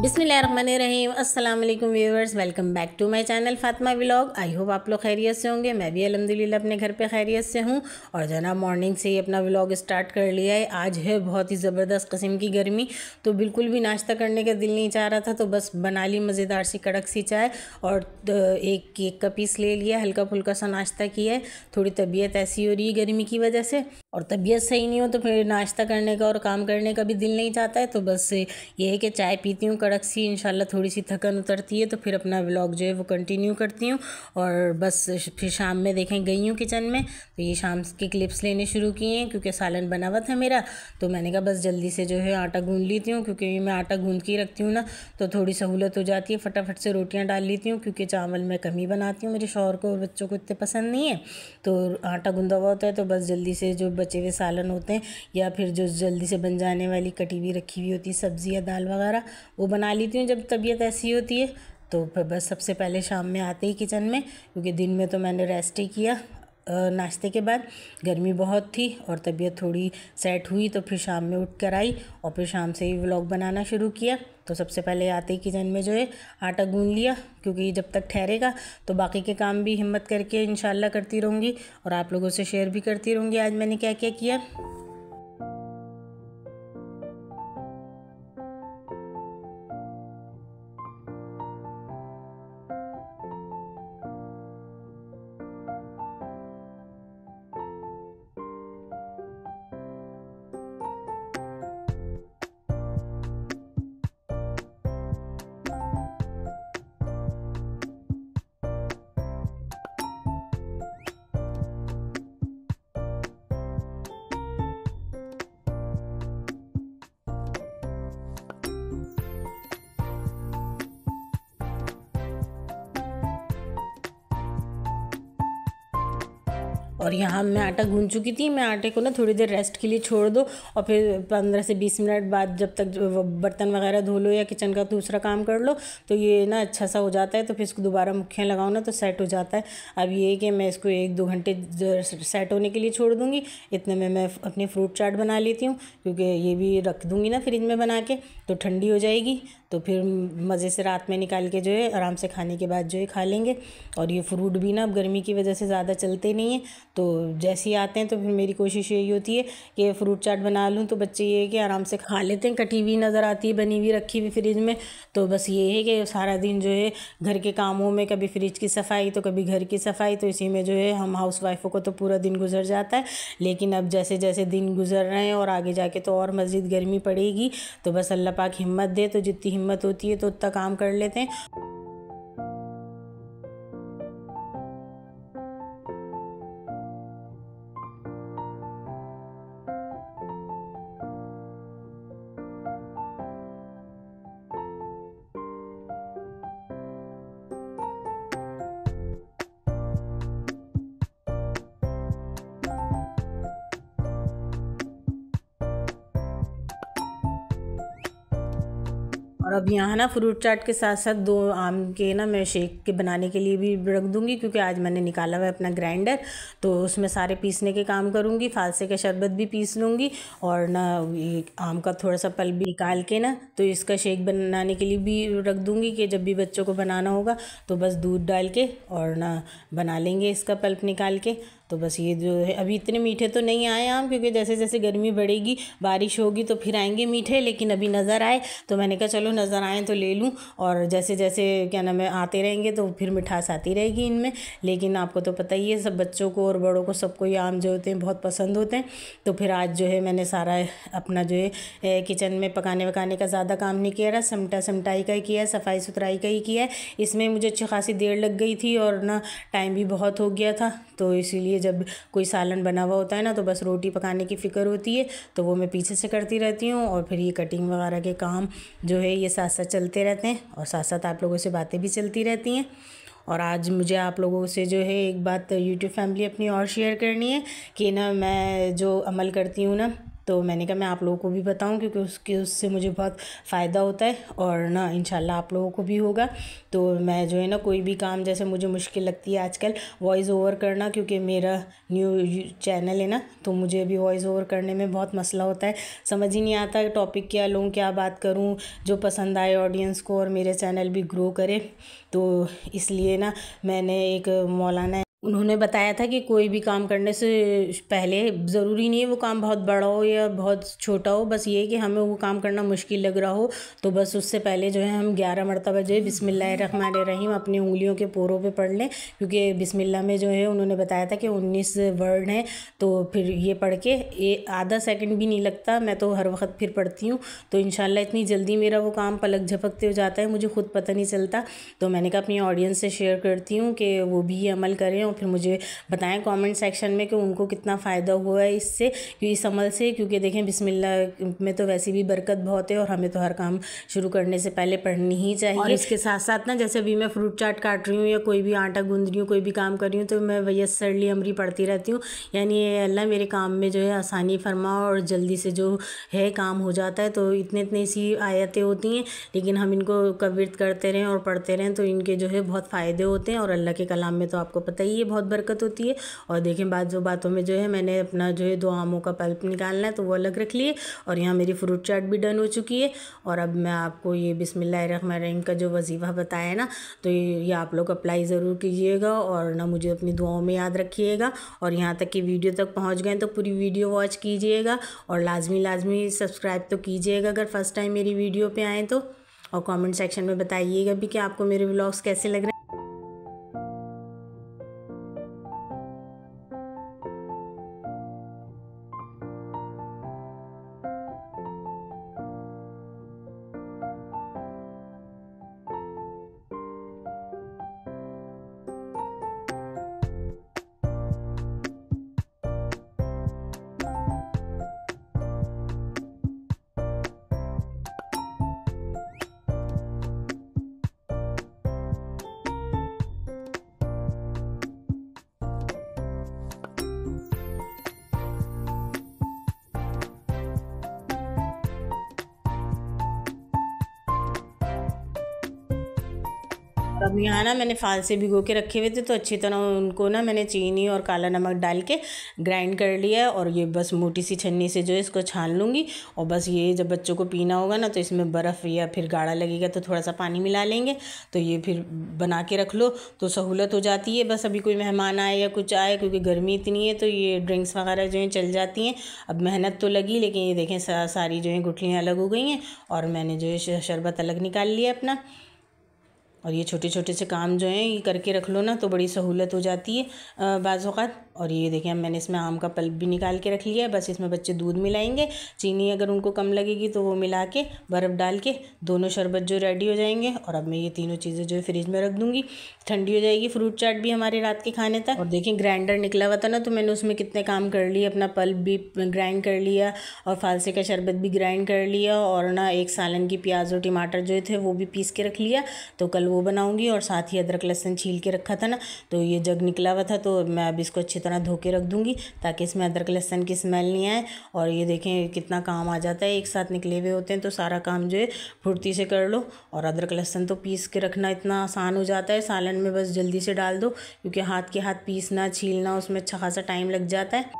बिस्मिल्लाहिर्रहमानिर्रहीम। अस्सलाम वालेकुम viewers, welcome back to my channel Fatima vlog. I hope आप लोग खैरियत से होंगे। मैं भी अल्हम्दुलिल्लाह अपने घर पे खैरियत से हूँ। और जना मॉर्निंग से ही अपना व्लॉग स्टार्ट कर लिया है। आज है बहुत ही ज़बरदस्त किस्म की गर्मी, तो बिल्कुल भी नाश्ता करने का दिल नहीं चाह रहा था, तो बस बना ली मज़ेदार सी कड़क सी चाय और एक केक का पीस ले लिया। हल्का फुल्का सा नाश्ता किया है। थोड़ी तबीयत ऐसी हो रही है गर्मी की वजह से, और तबीयत सही नहीं हो तो फिर नाश्ता करने का और काम करने का भी दिल नहीं चाहता है। तो बस ये है कि चाय पीती हूँ कड़क सी, इंशाल्लाह थोड़ी सी थकन उतरती है तो फिर अपना व्लॉग जो है वो कंटिन्यू करती हूँ। और बस फिर शाम में देखें गई हूँ किचन में, तो ये शाम की क्लिप्स लेने शुरू किए हैं क्योंकि सालन बना हुआ था मेरा। तो मैंने कहा बस जल्दी से जो है आटा गूंद लेती हूँ, क्योंकि मैं आटा गूंद के ही रखती हूँ ना, तो थोड़ी सहूलत हो जाती है। फटाफट से रोटियाँ डाल लेती हूँ क्योंकि चावल मैं कम ही बनाती हूँ, मेरे शौहर को और बच्चों को इतने पसंद नहीं है। तो आटा गूंदा हुआ होता है तो बस जल्दी से जो बचे हुए सालन होते हैं या फिर जो जल्दी से बन जाने वाली कटी हुई रखी हुई होती है सब्ज़ी या दाल वगैरह, वो बना लेती हूँ जब तबीयत ऐसी होती है। तो बस सबसे पहले शाम में आते ही किचन में, क्योंकि दिन में तो मैंने रेस्ट ही किया नाश्ते के बाद। गर्मी बहुत थी और तबीयत थोड़ी सेट हुई तो फिर शाम में उठ कर आई और फिर शाम से ही व्लॉग बनाना शुरू किया। तो सबसे पहले आते ही किचन में जो है आटा गूंद लिया, क्योंकि जब तक ठहरेगा तो बाकी के काम भी हिम्मत करके इंशाल्लाह करती रहूँगी और आप लोगों से शेयर भी करती रहूँगी आज मैंने क्या क्या किया। और यहाँ मैं आटा गूंद चुकी थी। मैं आटे को ना थोड़ी देर रेस्ट के लिए छोड़ दो और फिर 15 से 20 मिनट बाद जब तक जो बर्तन वगैरह धो लो या किचन का दूसरा काम कर लो तो ये ना अच्छा सा हो जाता है। तो फिर इसको दोबारा मुखियाँ लगाओ ना तो सेट हो जाता है। अब ये है कि मैं इसको 1-2 घंटे सेट होने के लिए छोड़ दूँगी। इतने में मैं अपनी फ्रूट चाट बना लेती हूँ, क्योंकि ये भी रख दूँगी ना फ्रिज में बना के तो ठंडी हो जाएगी। तो फिर मज़े से रात में निकाल के जो है आराम से खाने के बाद जो है खा लेंगे। और ये फ्रूट भी ना अब गर्मी की वजह से ज़्यादा चलते नहीं हैं, तो जैसे ही आते हैं तो फिर मेरी कोशिश यही होती है कि फ्रूट चाट बना लूँ तो बच्चे ये है कि आराम से खा लेते हैं। कटी हुई नज़र आती है, बनी हुई रखी हुई फ्रिज में। तो बस ये है कि सारा दिन जो है घर के कामों में, कभी फ्रिज की सफाई तो कभी घर की सफाई, तो इसी में जो है हम हाउस वाइफों को तो पूरा दिन गुजर जाता है। लेकिन अब जैसे जैसे दिन गुजर रहे हैं और आगे जाके तो और मज़ीद गर्मी पड़ेगी, तो बस अल्लाह पाक हिम्मत दे, तो जितनी हिम्मत होती है तो उतना काम कर लेते हैं। और अब यहाँ ना फ्रूट चाट के साथ साथ 2 आम के ना मैं शेक के बनाने के लिए भी रख दूँगी, क्योंकि आज मैंने निकाला हुआ है अपना ग्राइंडर, तो उसमें सारे पीसने के काम करूँगी। फालसे का शरबत भी पीस लूँगी और ना ये आम का थोड़ा सा पल्प भी निकाल के ना तो इसका शेक बनाने के लिए भी रख दूँगी, कि जब भी बच्चों को बनाना होगा तो बस दूध डाल के और ना बना लेंगे इसका पल्प निकाल के। तो बस ये जो है अभी इतने मीठे तो नहीं आए आम, क्योंकि जैसे जैसे गर्मी बढ़ेगी बारिश होगी तो फिर आएंगे मीठे, लेकिन अभी नज़र आए तो मैंने कहा चलो नज़र आए तो ले लूँ। और जैसे जैसे क्या नाम है आते रहेंगे तो फिर मिठास आती रहेगी इनमें। लेकिन आपको तो पता ही है सब बच्चों को और बड़ों को सबको ये आम जो होते हैं बहुत पसंद होते हैं। तो फिर आज जो है मैंने सारा अपना जो है किचन में पकाने वकाने का ज़्यादा काम नहीं किया रहा, समटाई का ही किया है, सफाई सुथराई का ही किया है। इसमें मुझे अच्छी खासी देर लग गई थी और ना टाइम भी बहुत हो गया था, तो इसीलिए जब कोई सालन बना हुआ होता है ना तो बस रोटी पकाने की फ़िक्र होती है, तो वो मैं पीछे से करती रहती हूँ और फिर ये कटिंग वगैरह के काम जो है ये साथ साथ चलते रहते हैं और साथ साथ आप लोगों से बातें भी चलती रहती हैं। और आज मुझे आप लोगों से जो है एक बात यूट्यूब फैमिली अपनी और शेयर करनी है कि ना मैं जो अमल करती हूँ ना तो मैंने कहा मैं आप लोगों को भी बताऊं, क्योंकि उससे मुझे बहुत फ़ायदा होता है और ना इंशाल्लाह आप लोगों को भी होगा। तो मैं जो है ना कोई भी काम, जैसे मुझे मुश्किल लगती है आजकल वॉइस ओवर करना, क्योंकि मेरा न्यू चैनल है ना, तो मुझे भी वॉइस ओवर करने में बहुत मसला होता है, समझ ही नहीं आता टॉपिक क्या लूँ, क्या बात करूँ जो पसंद आए ऑडियंस को और मेरे चैनल भी ग्रो करे। तो इसलिए ना मैंने एक मौलाना, उन्होंने बताया था कि कोई भी काम करने से पहले ज़रूरी नहीं है वो काम बहुत बड़ा हो या बहुत छोटा हो, बस ये कि हमें वो काम करना मुश्किल लग रहा हो तो बस उससे पहले जो है हम 11 मरतबा जो है बिस्मिल्लाहिर्रहमानिर्रहीम अपनी उंगलियों के पोरों पे पढ़ लें, क्योंकि बिस्मिल्लाह में जो है उन्होंने बताया था कि 19 वर्ड हैं। तो फिर ये पढ़ के ये आधा सेकंड भी नहीं लगता, मैं तो हर वक्त फिर पढ़ती हूँ, तो इंशाल्लाह इतनी जल्दी मेरा वो काम पलक झपकते हो जाता है, मुझे खुद पता नहीं चलता। तो मैंने कहा अपनी ऑडियंस से शेयर करती हूँ कि वो भी ये अमल करें और फिर मुझे बताएं कमेंट सेक्शन में कि उनको कितना फ़ायदा हुआ है इससे, इस अमल से। क्योंकि देखें बिस्मिल्लाह में तो वैसे भी बरकत बहुत है और हमें तो हर काम शुरू करने से पहले पढ़नी ही चाहिए। और इसके साथ साथ ना जैसे अभी मैं फ्रूट चाट काट रही हूँ या कोई भी आटा गूंद रही हूँ, कोई भी काम कर रही हूँ, तो मैं वयस्सरली अमरी पढ़ती रहती हूँ, यानी अल्लाह मेरे काम में जो है आसानी फरमा और जल्दी से जो है काम हो जाता है। तो इतने इतनी सी आयतें होती हैं, लेकिन हम इनको कविर्त करते रहें और पढ़ते रहें तो इनके जो है बहुत फ़ायदे होते हैं। और अल्लाह के कलाम में तो आपको पता ही है बहुत बरकत होती है। और देखें बातों में जो है मैंने अपना जो है 2 आमों का पल्प निकालना है तो वो अलग रख लिए, और यहाँ मेरी फ्रूट चाट भी डन हो चुकी है। और अब मैं आपको ये बिस्मिल्लाहिर्रहमानिर्रहीम का जो वजीफ़ा बताया है ना, तो ये आप लोग अप्लाई ज़रूर कीजिएगा और ना मुझे अपनी दुआओं में याद रखिएगा। और यहाँ तक कि वीडियो तक पहुँच गए तो पूरी वीडियो वॉच कीजिएगा और लाजमी सब्सक्राइब तो कीजिएगा अगर फ़र्स्ट टाइम मेरी वीडियो पे आएँ तो। और कमेंट सेक्शन में बताइएगा भी कि आपको मेरे व्लॉग्स कैसे लग रहे हैं। अब यहाँ ना मैंने फालसे भिगो के रखे हुए थे, तो अच्छी तरह उनको ना मैंने चीनी और काला नमक डाल के ग्राइंड कर लिया है। और ये बस मोटी सी छन्नी से जो है इसको छान लूँगी। और बस ये जब बच्चों को पीना होगा ना तो इसमें बर्फ़ या फिर गाढ़ा लगेगा तो थोड़ा सा पानी मिला लेंगे, तो ये फिर बना के रख लो तो सहूलत हो जाती है। बस अभी कोई मेहमान आए या कुछ आए, क्योंकि गर्मी इतनी है तो ये ड्रिंक्स वगैरह जो हैं चल जाती हैं। अब मेहनत तो लगी, लेकिन ये देखें सारी जो है गुठलियाँ अलग हो गई हैं और मैंने जो है शरबत अलग निकाल लिया अपना। और ये छोटे छोटे से काम जो हैं ये करके रख लो ना तो बड़ी सहूलत हो जाती है बाज़ औक़ात। और ये देखें मैंने इसमें आम का पल्प भी निकाल के रख लिया है, बस इसमें बच्चे दूध मिलाएंगे, चीनी अगर उनको कम लगेगी तो वो मिला के बर्फ़ डाल के दोनों शरबत जो रेडी हो जाएंगे। और अब मैं ये तीनों चीज़ें जो है फ्रिज में रख दूँगी, ठंडी हो जाएगी फ्रूट चाट भी हमारे रात के खाने तक। और देखें ग्राइंडर निकला हुआ था ना तो मैंने उसमें कितने काम कर लिए, अपना पल्प भी ग्राइंड कर लिया और फालसे का शरबत भी ग्राइंड कर लिया, और ना एक सालन की प्याज और टमाटर जो थे वो भी पीस के रख लिया, तो कल वो बनाऊँगी। और साथ ही अदरक लहसुन छील के रखा था ना, तो ये जग निकला हुआ था तो मैं अब इसको अच्छी तरह धो के रख दूँगी ताकि इसमें अदरक लहसुन की स्मेल नहीं आए। और ये देखें कितना काम आ जाता है, एक साथ निकले हुए होते हैं तो सारा काम जो है फुर्ती से कर लो। और अदरक लहसुन तो पीस के रखना इतना आसान हो जाता है, सालन में बस जल्दी से डाल दो, क्योंकि हाथ के हाथ पीसना छीलना उसमें अच्छा खासा टाइम लग जाता है।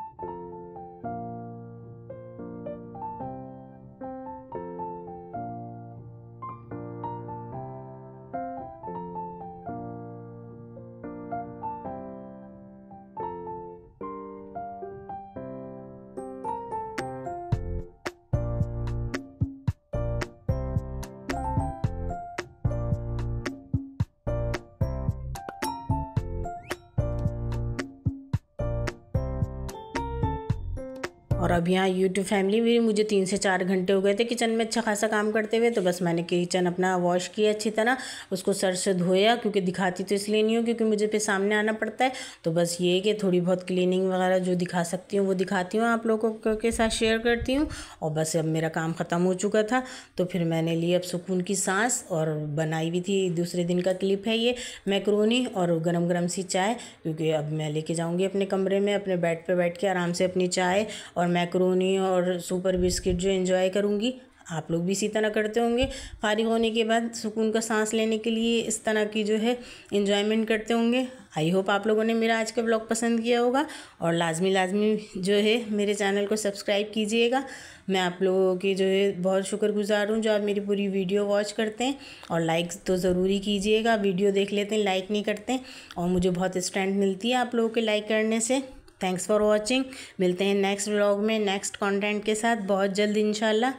और अब यहाँ यूट्यूब फैमिली भी मुझे 3 से 4 घंटे हो गए थे किचन में अच्छा खासा काम करते हुए, तो बस मैंने किचन अपना वॉश किया अच्छी तरह, उसको सर से धोया, क्योंकि दिखाती तो इसलिए नहीं हूँ क्योंकि मुझे फिर सामने आना पड़ता है। तो बस ये कि थोड़ी बहुत क्लीनिंग वगैरह जो दिखा सकती हूँ वो दिखाती हूँ, आप लोगों के साथ शेयर करती हूँ। और बस अब मेरा काम ख़त्म हो चुका था तो फिर मैंने ली अब सुकून की सांस और बनाई भी थी, दूसरे दिन का क्लिप है ये, मैक्रोनी और गरम गरम सी चाय, क्योंकि अब मैं लेके जाऊँगी अपने कमरे में, अपने बेड पर बैठ के आराम से अपनी चाय और मैकरोनी और सुपर बिस्किट जो एंजॉय करूँगी, आप लोग भी इसी तरह करते होंगे। फारिग होने के बाद सुकून का सांस लेने के लिए इस तरह की जो है एंजॉयमेंट करते होंगे। आई होप आप लोगों ने मेरा आज का ब्लॉग पसंद किया होगा और लाजमी जो है मेरे चैनल को सब्सक्राइब कीजिएगा। मैं आप लोगों की जो है बहुत शुक्रगुजार हूँ जो आप मेरी पूरी वीडियो वॉच करते हैं, और लाइक तो ज़रूरी कीजिएगा। वीडियो देख लेते हैं, लाइक नहीं करते, और मुझे बहुत स्ट्रेंथ मिलती है आप लोगों के लाइक करने से। Thanks for watching. मिलते हैं नेक्स्ट व्लॉग में नेक्स्ट कंटेंट के साथ बहुत जल्द इंशाल्लाह।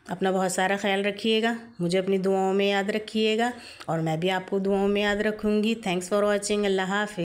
अपना बहुत सारा ख्याल रखिएगा, मुझे अपनी दुआओं में याद रखिएगा और मैं भी आपको दुआओं में याद रखूँगी। Thanks for watching. अल्लाह हाफ़िज़।